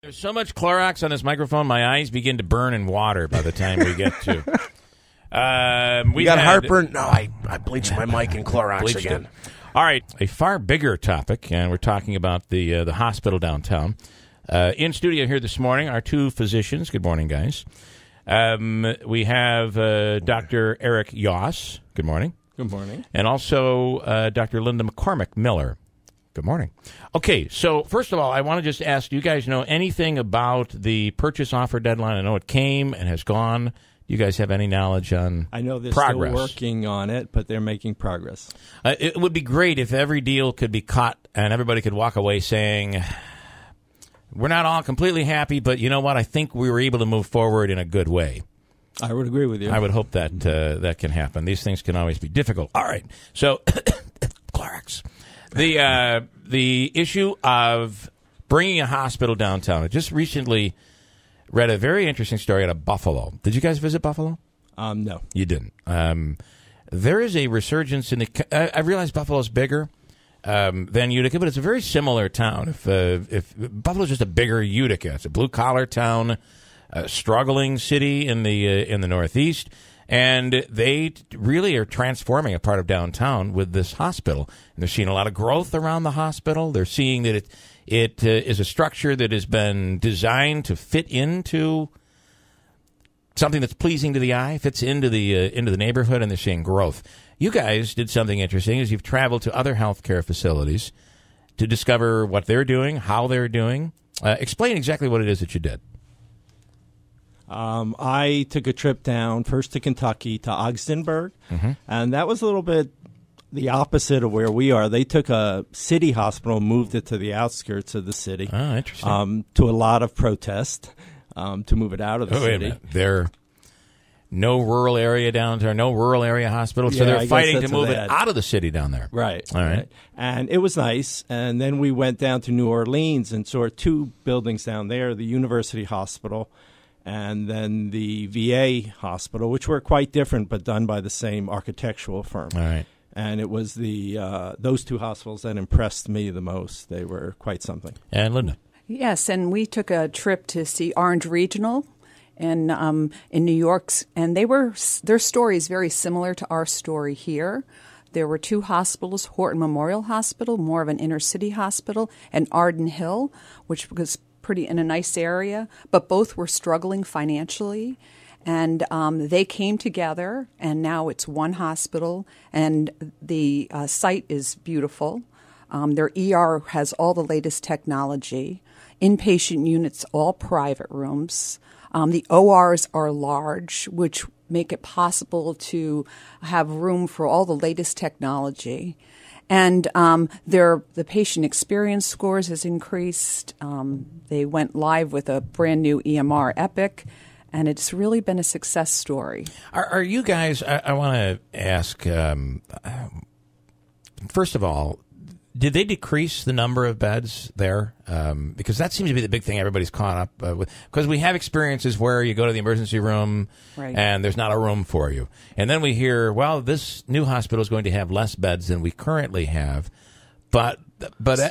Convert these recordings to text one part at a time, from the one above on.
There's so much Clorox on this microphone, my eyes begin to burn and water by the time we get to. We got heartburn? No, I bleached my mic in Clorox again. All right, a far bigger topic, and we're talking about the hospital downtown. In studio here this morning are two physicians. Good morning, guys. We have Dr. Eric Yoss. Good morning. Good morning. And also Dr. Linda McCormack-Miller. Good morning. Okay, so first of all, I want to just ask, do you guys know anything about the purchase offer deadline? I know it came and has gone. Do you guys have any knowledge on I know they're progress? Still working on it, but they're making progress. It would be great if every deal could be cut and everybody could walk away saying, we're not all completely happy, but you know what? I think we were able to move forward in a good way. I would agree with you. I would hope that that can happen. These things can always be difficult. All right. So, Clorox. The issue of bringing a hospital downtown. I just recently read a very interesting story out of Buffalo. Did you guys visit Buffalo? No. You didn't. There is a resurgence in the... I realize Buffalo's bigger than Utica, but it's a very similar town. If Buffalo's just a bigger Utica. It's a blue-collar town, a struggling city in the Northeast. And they really are transforming a part of downtown with this hospital. And they're seeing a lot of growth around the hospital. They're seeing that it is a structure that has been designed to fit into something that's pleasing to the eye, fits into the neighborhood, and they're seeing growth. You guys did something interesting, is you've traveled to other healthcare facilities to discover what they're doing, how they're doing. Explain exactly what it is that you did. I took a trip down first to Kentucky to Ogdenburg, and that was a little bit the opposite of where we are. They took a city hospital and moved it to the outskirts of the city. Oh, interesting. To a lot of protest to move it out of the city. Wait a minute. There no rural area down there, no rural area hospital, so they're fighting to move it out of the city down there. Right. All right. And it was nice. And then we went down to New Orleans and saw two buildings down there, the University Hospital and then the VA hospital, which were quite different but done by the same architectural firm. All right. And it was those two hospitals that impressed me the most. They were quite something. And Linda? Yes, and we took a trip to see Orange Regional in New York, and their story is very similar to our story here. There were two hospitals, Horton Memorial Hospital, more of an inner-city hospital, and Arden Hill, which was pretty in a nice area, but both were struggling financially. And they came together, and now it's one hospital, and the site is beautiful. Their ER has all the latest technology. Inpatient units, all private rooms. The ORs are large, which make it possible to have room for all the latest technology. And the patient experience scores has increased. They went live with a brand new EMR Epic, and it's really been a success story. Are you guys, I want to ask, first of all, did they decrease the number of beds there? Because that seems to be the big thing everybody's caught up with. Because we have experiences where you go to the emergency room and there's not a room for you. And then we hear, well, this new hospital is going to have less beds than we currently have. But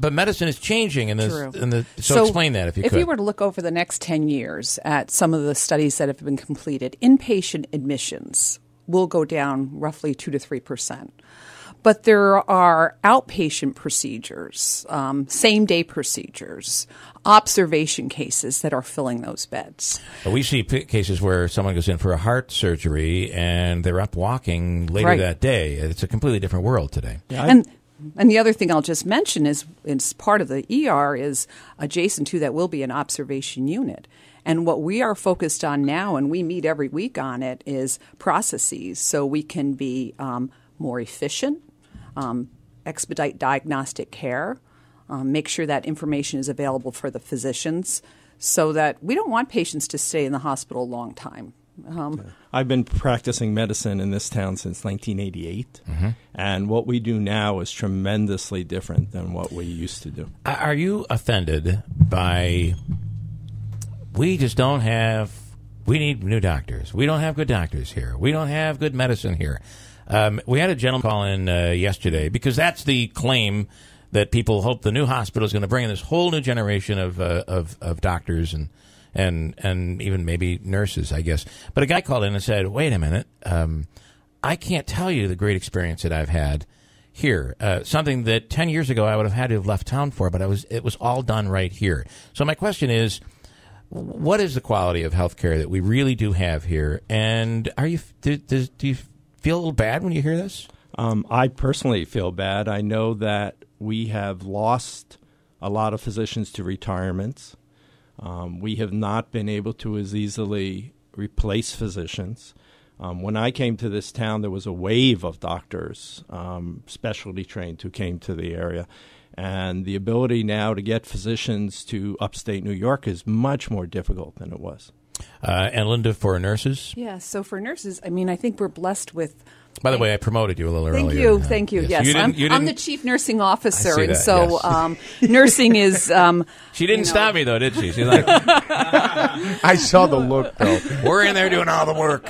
medicine is changing. So explain that if you could. If you were to look over the next 10 years at some of the studies that have been completed, inpatient admissions will go down roughly 2 to 3%. But there are outpatient procedures, same-day procedures, observation cases that are filling those beds. We see cases where someone goes in for a heart surgery and they're up walking later that day. It's a completely different world today. Yeah, and the other thing I'll just mention is part of the ER is adjacent to that will be an observation unit. And what we are focused on now, and we meet every week on it, is processes so we can be more efficient, expedite diagnostic care, make sure that information is available for the physicians so that we don't want patients to stay in the hospital a long time. I've been practicing medicine in this town since 1988, and what we do now is tremendously different than what we used to do. Are you offended by, we need new doctors. We don't have good doctors here. We don't have good medicine here. We had a gentleman call in yesterday because that's the claim that people hope the new hospital is going to bring in this whole new generation of doctors and even maybe nurses, I guess. But a guy called in and said, wait a minute, I can't tell you the great experience that I've had here. Something that 10 years ago I would have had to have left town for, but it was all done right here. So my question is, what is the quality of health care that we really do have here? And do you feel a little bad when you hear this? I personally feel bad. I know that we have lost a lot of physicians to retirements. We have not been able to as easily replace physicians. When I came to this town, there was a wave of doctors, specialty trained, who came to the area. And the ability now to get physicians to upstate New York is much more difficult than it was. And Linda, for nurses? Yeah, so for nurses, I mean, I think we're blessed with... By the way, I promoted you a little earlier. Thank you. Yes, You I'm the chief nursing officer, and that, so yes. Nursing is... She didn't stop me, though, did she? She's like... I saw the look, though. We're in there doing all the work.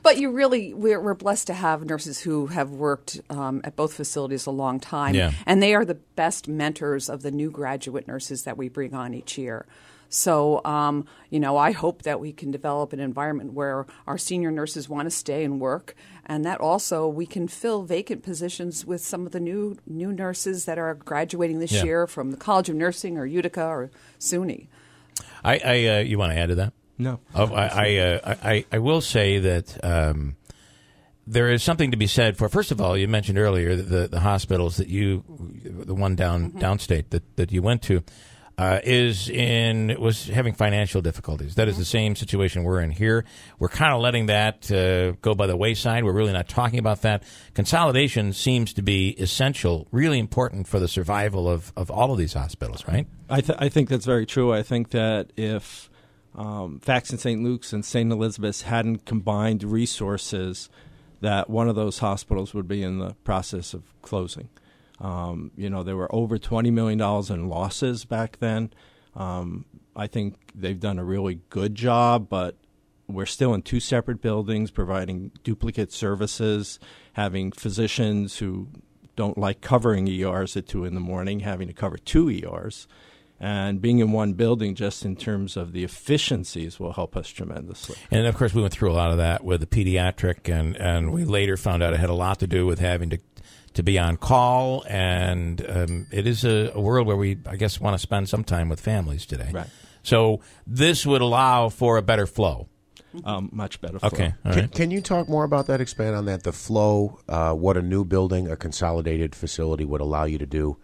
But we're blessed to have nurses who have worked at both facilities a long time, and they are the best mentors of the new graduate nurses that we bring on each year. So, I hope that we can develop an environment where our senior nurses want to stay and work, and that also we can fill vacant positions with some of the new nurses that are graduating this year from the College of Nursing or Utica or SUNY. You want to add to that? No. I will say that there is something to be said for, first of all, you mentioned earlier the hospitals that the one downstate that you went to, was having financial difficulties. That is the same situation we're in here. We're kind of letting that go by the wayside. We're really not talking about that. Consolidation seems to be essential, really important for the survival of all of these hospitals, right? I think that's very true. I think that if Faxon St. Luke's and St. Elizabeth's hadn't combined resources, that one of those hospitals would be in the process of closing. There were over $20 million in losses back then. I think they've done a really good job, but we're still in two separate buildings providing duplicate services, having physicians who don't like covering ERs at 2 in the morning, having to cover 2 ERs. And being in one building, just in terms of the efficiencies, will help us tremendously. And, of course, we went through a lot of that with the pediatric, and we later found out it had a lot to do with having to be on call, and it is a world where we, I guess, want to spend some time with families today. Right. So this would allow for a better flow. Much better flow. Okay. All right. Can you talk more about that, expand on that, the flow, what a new building, a consolidated facility would allow you to do,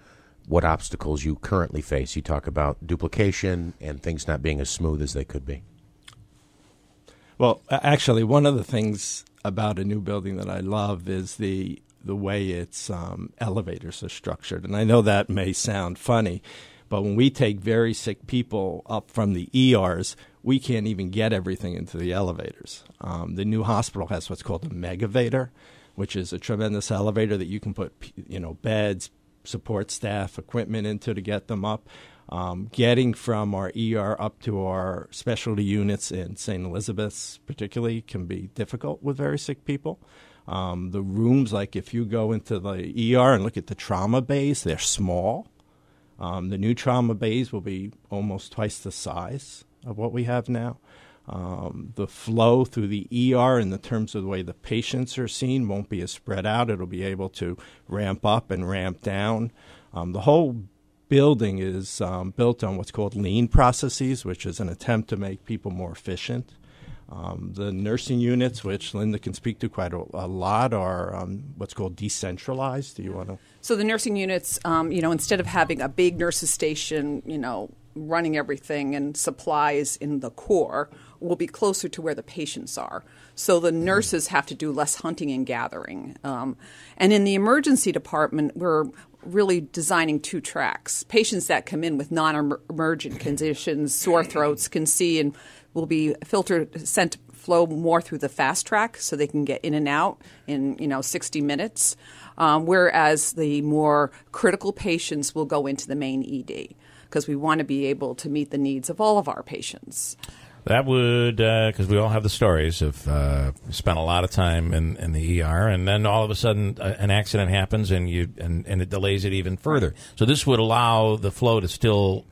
what obstacles you currently face? You talk about duplication and things not being as smooth as they could be. Well, actually, one of the things about a new building that I love is the way its elevators are structured. And I know that may sound funny, but when we take very sick people up from the ERs, we can't even get everything into the elevators. The new hospital has what's called a megavator, which is a tremendous elevator that you can put, beds, support staff, equipment into to get them up. Getting from our ER up to our specialty units in St. Elizabeth's particularly can be difficult with very sick people. The rooms, like if you go into the ER and look at the trauma bays, they're small. The new trauma bays will be almost twice the size of what we have now. The flow through the ER in the terms of the way the patients are seen won't be as spread out. It'll be able to ramp up and ramp down. The whole building is built on what's called lean processes, which is an attempt to make people more efficient. The nursing units, which Linda can speak to quite a lot, are what's called decentralized. Do you want to? So the nursing units, instead of having a big nurses station, running everything and supplies in the core, will be closer to where the patients are. So the nurses have to do less hunting and gathering. And in the emergency department, we're really designing 2 tracks. Patients that come in with non-emergent conditions, sore throats, can see and will be flow more through the fast track so they can get in and out in 60 minutes, whereas the more critical patients will go into the main ED because we want to be able to meet the needs of all of our patients. That would, because we all have the stories of spent a lot of time in the ER, and then all of a sudden an accident happens, and it delays it even further. So this would allow the flow to still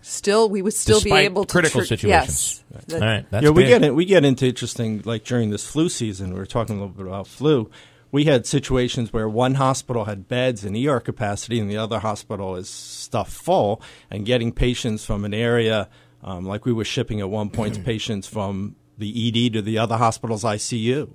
we would still be able to critical situations. Yes, all right, that's we get into interesting, like during this flu season. We were talking a little bit about flu. We had situations where one hospital had beds and ER capacity, and the other hospital is stuffed full, and getting patients from an area. Like we were shipping at one point patients from the ED to the other hospital's ICU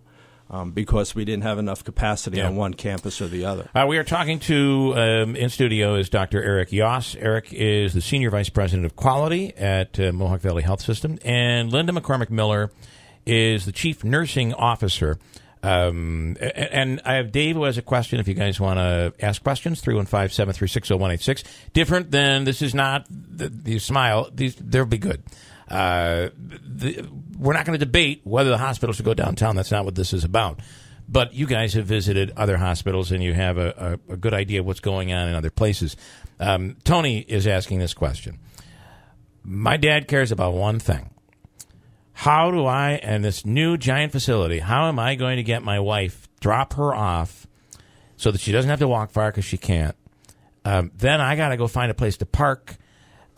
because we didn't have enough capacity on one campus or the other. We are talking to, in studio is Dr. Eric Yoss. Eric is the Senior Vice President of Quality at Mohawk Valley Health System. And Linda McCormack-Miller is the Chief Nursing Officer. And I have Dave who has a question if you guys want to ask questions, 315-736-0186. Different than, this is not, you smile, they'll be good. We're not going to debate whether the hospital should go downtown. That's not what this is about. But you guys have visited other hospitals and you have a good idea of what's going on in other places. Tony is asking this question. My dad cares about one thing. How do I, in this new giant facility, how am I going to get my wife, drop her off so that she doesn't have to walk far because she can't? Then I got to go find a place to park.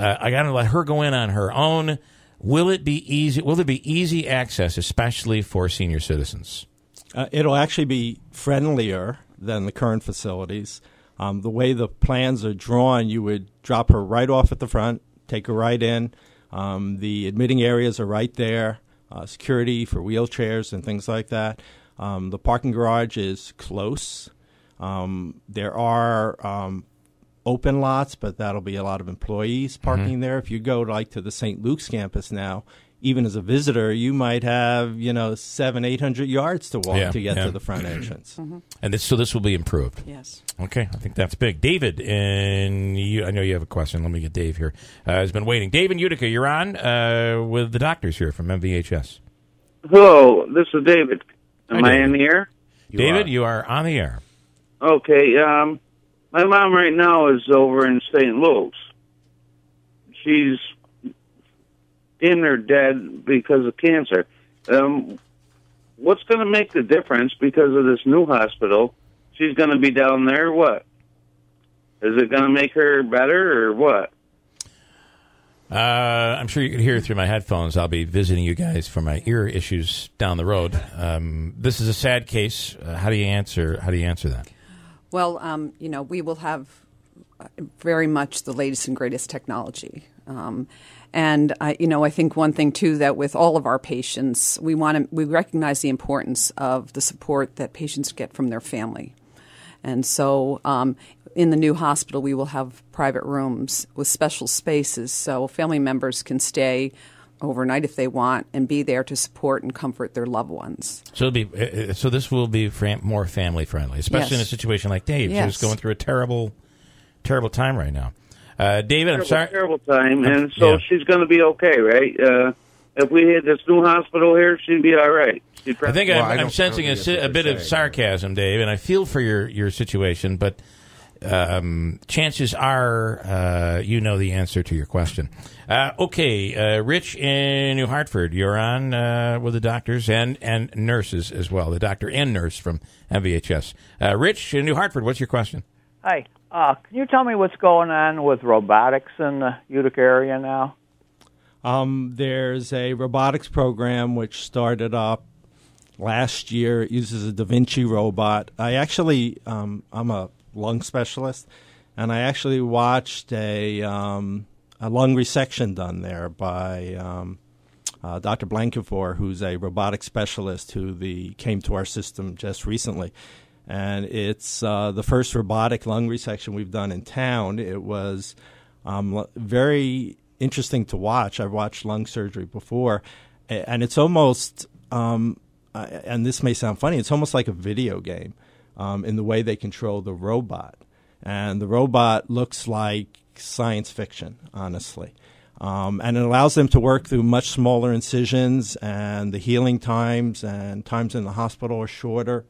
I got to let her go in on her own. Will it be easy? Will there be easy access, especially for senior citizens? It'll actually be friendlier than the current facilities. The way the plans are drawn, you would drop her right off at the front, take her right in. The admitting areas are right there, security for wheelchairs and things like that. The parking garage is close. There are open lots, but that'll be a lot of employees parking there. If you go to the St. Luke's campus now, even as a visitor, you might have 700-800 yards to walk to get to the front entrance. And so this will be improved. Yes. Okay, I think that's big. David, I know you have a question. Let me get Dave here. Has been waiting. Dave in Utica, you're on with the doctors here from MVHS. Hello, this is David. Am Hi, I in the air? David, you are on the air. Okay. My mom right now is over in St. Luke's. She's in or dead because of cancer. What's going to make the difference because of this new hospital? She's going to be down there, what? Is it going to make her better or what? I'm sure you can hear through my headphones. I'll be visiting you guys for my ear issues down the road. This is a sad case. How do you answer that? Well, we will have very much the latest and greatest technology. And I think one thing too that with all of our patients, we recognize the importance of the support that patients get from their family, and so in the new hospital we will have private rooms with special spaces so family members can stay overnight if they want and be there to support and comfort their loved ones. So this will be more family friendly, especially in a situation like Dave, who's going through a terrible time right now. David, I'm sorry. Terrible time, and so she's going to be okay, right? If we had this new hospital here, she'd be all right. I think I'm sensing a bit of sarcasm, Dave, and I feel for your situation, but chances are you know the answer to your question. Rich in New Hartford, you're on with the doctors and nurses as well, the doctor and nurse from MVHS. Rich in New Hartford, what's your question? Hi. Can you tell me what's going on with robotics in the Utica area now? There's a robotics program which started up last year. It uses a Da Vinci robot. I actually, I'm a lung specialist, and I actually watched a lung resection done there by Dr. Blankenfor, who's a robotic specialist who came to our system just recently. And it's the first robotic lung resection we've done in town. It was very interesting to watch. I've watched lung surgery before, and it's almost, and this may sound funny, it's almost like a video game in the way they control the robot. And the robot looks like science fiction, honestly. And it allows them to work through much smaller incisions, and the healing times and times in the hospital are shorter.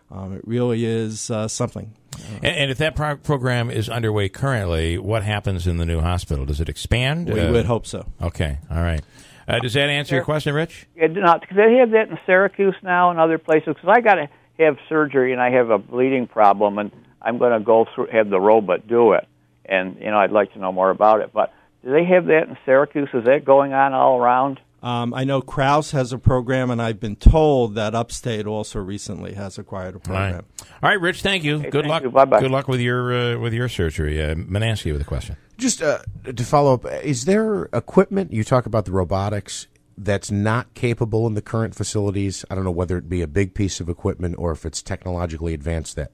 It really is something. And if that program is underway currently, what happens in the new hospital? Does it expand? We would hope so. Okay, all right. Does that answer your question, Rich? Because they have that in Syracuse now and other places. Because I got to have surgery and I have a bleeding problem, and I'm going to go through have the robot do it. And I'd like to know more about it. But do they have that in Syracuse? Is that going on all around? I know Krause has a program, and I've been told that Upstate also recently has acquired a program. All right, Rich. Thank you. Hey, Good thank luck. you. Bye-bye. Good luck with your surgery. Manansky with a question. Just to follow up, is there equipment, you talk about the robotics, that's not capable in the current facilities? I don't know whether it be a big piece of equipment or if it's technologically advanced that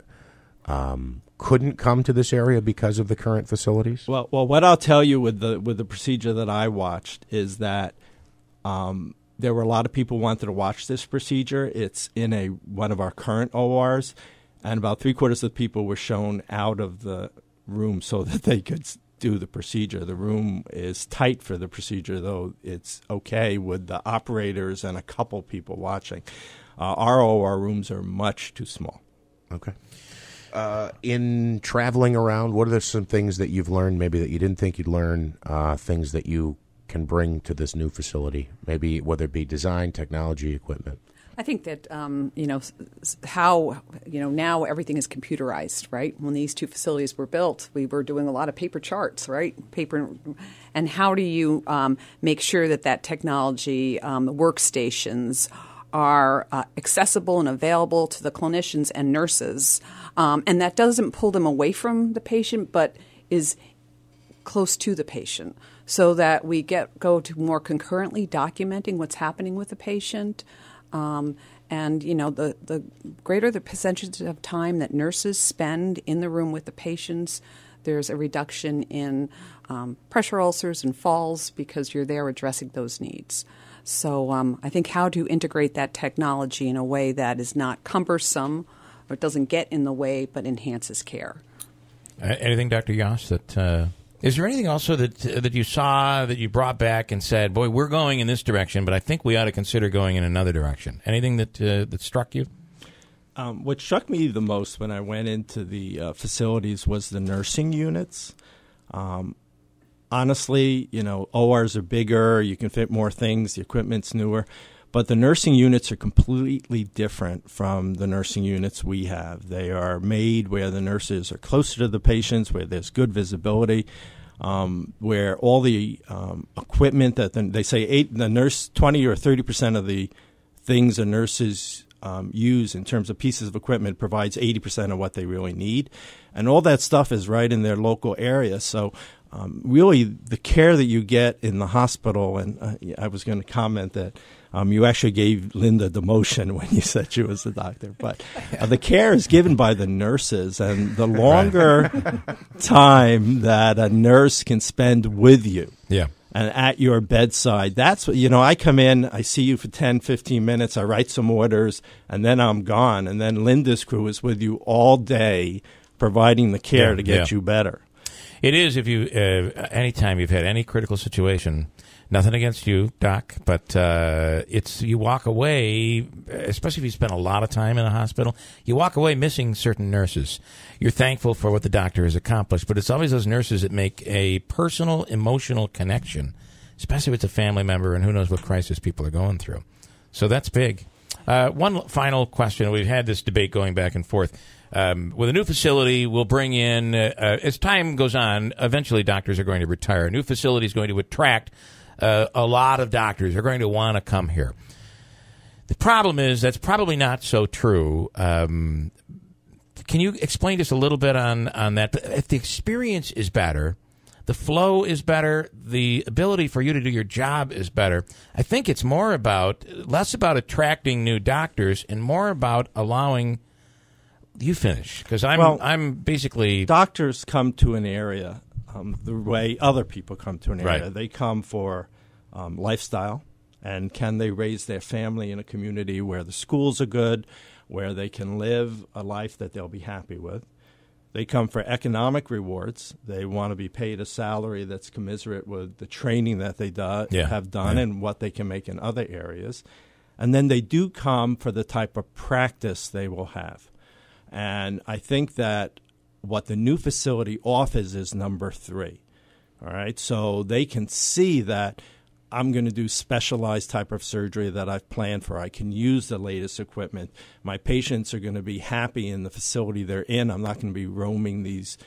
couldn't come to this area because of the current facilities? Well, what I'll tell you with the procedure that I watched is that there were a lot of people who wanted to watch this procedure. It's in one of our current ORs, and about 3/4 of the people were shown out of the room so that they could do the procedure. The room is tight for the procedure, though it's okay with the operators and a couple people watching. Our OR rooms are much too small. Okay. In traveling around, what are some things that you've learned, maybe that you didn't think you'd learn, things that you can bring to this new facility, maybe whether it be design, technology, equipment? I think that how now everything is computerized, right? When these two facilities were built, we were doing a lot of paper charts, right? And how do you make sure that technology, workstations, are accessible and available to the clinicians and nurses, and that doesn't pull them away from the patient, but is close to the patient, so that we go to more concurrently documenting what's happening with the patient. And the greater the percentage of time that nurses spend in the room with the patients, there's a reduction in pressure ulcers and falls because you're there addressing those needs. So I think how to integrate that technology in a way that is not cumbersome or doesn't get in the way but enhances care. Anything, Dr. Yoss, that is there anything also that you saw that you brought back and said, boy, we're going in this direction, but I think we ought to consider going in another direction? Anything that struck you? What struck me the most when I went into the facilities was the nursing units. Honestly, ORs are bigger, you can fit more things, the equipment's newer, but the nursing units are completely different from the nursing units we have. They are made where the nurses are closer to the patients, where there's good visibility, where all the equipment that they say the nurse 20 or 30% of the things the nurses use in terms of pieces of equipment provides 80% of what they really need, and all that stuff is right in their local area. So really the care that you get in the hospital, and I was going to comment that you actually gave Linda demotion when you said she was the doctor, but the care is given by the nurses, and the longer time that a nurse can spend with you and at your bedside, that's what, I come in, I see you for 10, 15 minutes, I write some orders, and then I'm gone, and then Linda's crew is with you all day providing the care to get you better. It is. If you anytime you've had any critical situation, nothing against you, Doc, but you walk away, especially if you spend a lot of time in a hospital, you walk away missing certain nurses. You're thankful for what the doctor has accomplished, but it's always those nurses that make a personal, emotional connection, especially if it's a family member and who knows what crisis people are going through. So that's big. One final question. We've had this debate going back and forth. With a new facility, we'll bring in, as time goes on, eventually doctors are going to retire. A new facility is going to attract a lot of doctors. They're going to want to come here. The problem is that's probably not so true. Can you explain just a little bit on that? If the experience is better, the flow is better, the ability for you to do your job is better, I think it's less about attracting new doctors and more about allowing... You finish, because I'm basically... Doctors come to an area the way other people come to an area. Right. They come for lifestyle, and can they raise their family in a community where the schools are good, where they can live a life that they'll be happy with. They come for economic rewards. They want to be paid a salary that's commensurate with the training that they have done and what they can make in other areas. And then they do come for the type of practice they will have. And I think that what the new facility offers is number 3. All right, so they can see that I'm going to do specialized type of surgery that I've planned for. I can use the latest equipment. My patients are going to be happy in the facility they're in. I'm not going to be roaming these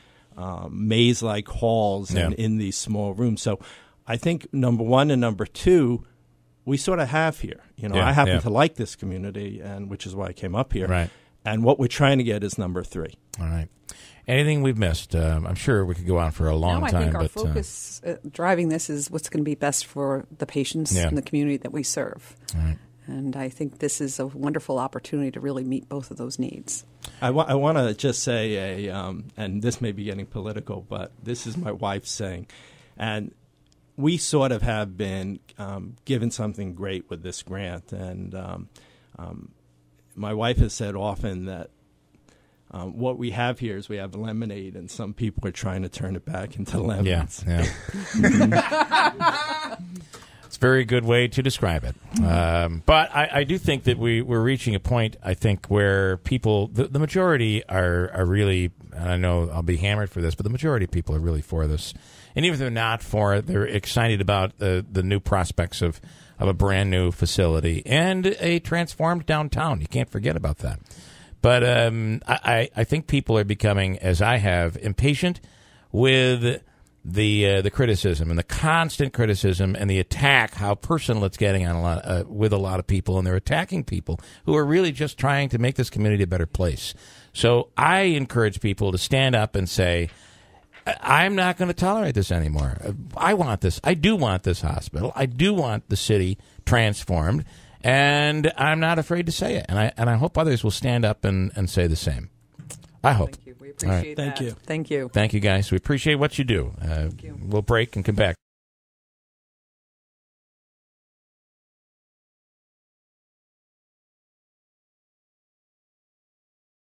maze-like halls and in these small rooms. So I think number one and number two, we sort of have here. I happen to like this community, and which is why I came up here. Right. And what we're trying to get is number three. All right. Anything we've missed? I'm sure we could go on for a long time. I think our focus driving this is what's going to be best for the patients and the community that we serve. All right. And I think this is a wonderful opportunity to really meet both of those needs. I want to just say and this may be getting political, but this is my wife's saying, and we sort of have been given something great with this grant, and my wife has said often that what we have here is we have lemonade, and some people are trying to turn it back into lemons. Yeah. It's a very good way to describe it. But I do think that we're reaching a point, I think, where people, the majority are really, and I know I'll be hammered for this, but the majority of people are really for this. And even if they're not for it, they're excited about the new prospects of a brand new facility and a transformed downtown. You can't forget about that. But I think people are becoming, as I have, impatient with the criticism and the constant criticism and the attack, how personal it's getting on with a lot of people, and they're attacking people who are really just trying to make this community a better place. So I encourage people to stand up and say, I'm not going to tolerate this anymore. I want this. I do want this hospital. I do want the city transformed, and I'm not afraid to say it. And I hope others will stand up and say the same. I hope. Thank you. We appreciate that. Thank you. Thank you. Thank you, guys. We appreciate what you do. We'll break and come back.